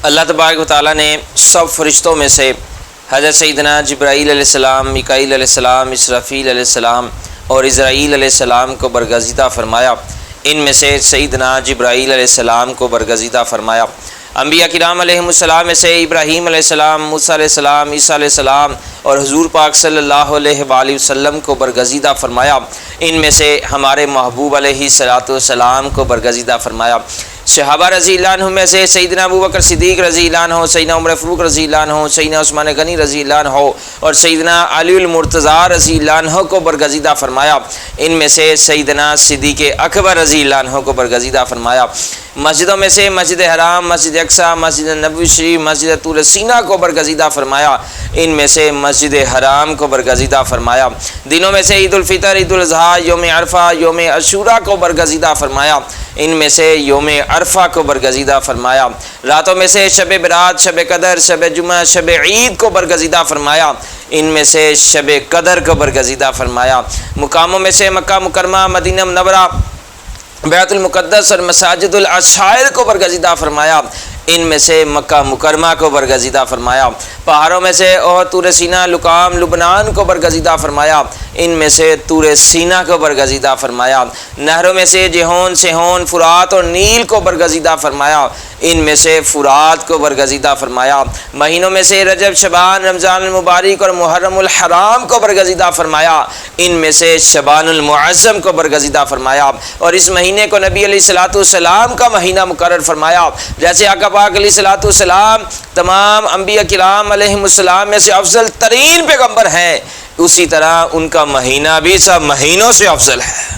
اللہ تبارک و تعالیٰ نے سب فرشتوں میں سے حضرت سیدنا جبرائیل علیہ السلام، میکائیل علیہ السلام، اسرافیل علیہ السلام اور اسرائیل علیہ السلام کو برگزیدہ فرمایا۔ ان میں سے سیدنا جبرائیل علیہ السلام کو برگزیدہ فرمایا۔ انبیاء کرام علیہم السلام میں سے ابراہیم علیہ السلام، موسیٰ علیہ السلام، عیسیٰ علیہ السلام اور حضور پاک صلی اللہ علیہ وآلہ وسلم کو برگزیدہ فرمایا۔ ان میں سے ہمارے محبوب علیہ الصلوۃ والسلام کو برگزیدہ فرمایا۔ صحابہ رضی اللہ عنہ میں سے سیدنا ابوبکر صدیق رضی اللہ عنہ، سیدنا عمر فاروق رضی اللہ عنہ، سیدنا عثمان غنی رضی اللہ عنہ اور سیدنا علی المرتضیٰ رضی اللہ عنہ کو برگزیدہ فرمایا۔ ان میں سے سیدنا صدیق اکبر رضی اللہ عنہ کو برگزیدہ فرمایا۔ مسجدوں میں سے مسجد حرام، مسجد اقصیٰ، مسجد نبوی شریف، مسجد طور سینہ کو برگزیدہ فرمایا۔ ان میں سے مسجد حرام کو برگزیدہ فرمایا۔ دنوں میں سے عید الفطر، عید الاضحیٰ، یوم عرفہ، یوم عاشوراء کو برگزیدہ فرمایا۔ ان میں سے یوم عرفہ کو برگزیدہ فرمایا۔ راتوں میں سے شب برات، شب قدر، شب جمعہ، شب عید کو برگزیدہ فرمایا۔ ان میں سے شب قدر کو برگزیدہ فرمایا۔ مقاموں میں سے مکہ مکرمہ، مدینہ منورہ، بیت المقدس اور مساجد العشائر کو برگزیدہ فرمایا۔ ان میں سے مکہ مکرمہ کو برگزیدہ فرمایا۔ پہاڑوں میں سے احد، طور سینہ، لکام، لبنان کو برگزیدہ فرمایا۔ ان میں سے طور سینہ کو برگزیدہ فرمایا۔ نہروں میں سے جہون، سہون، فرات اور نیل کو برگزیدہ فرمایا۔ ان میں سے فرات کو برگزیدہ فرمایا۔ مہینوں میں سے رجب، شعبان، رمضان المبارک اور محرم الحرام کو برگزیدہ فرمایا۔ ان میں سے شعبان المعظم کو برگزیدہ فرمایا۔ اور اس مہینے کو نبی علیہ الصلوۃ والسلام کا مہینہ مقرر فرمایا۔ جیسے آقا پاک علیہ الصلوۃ والسلام تمام انبیاء کرام علیہم السلام میں سے افضل ترین پیغمبر ہیں، اسی طرح ان کا مہینہ بھی سب مہینوں سے افضل ہے۔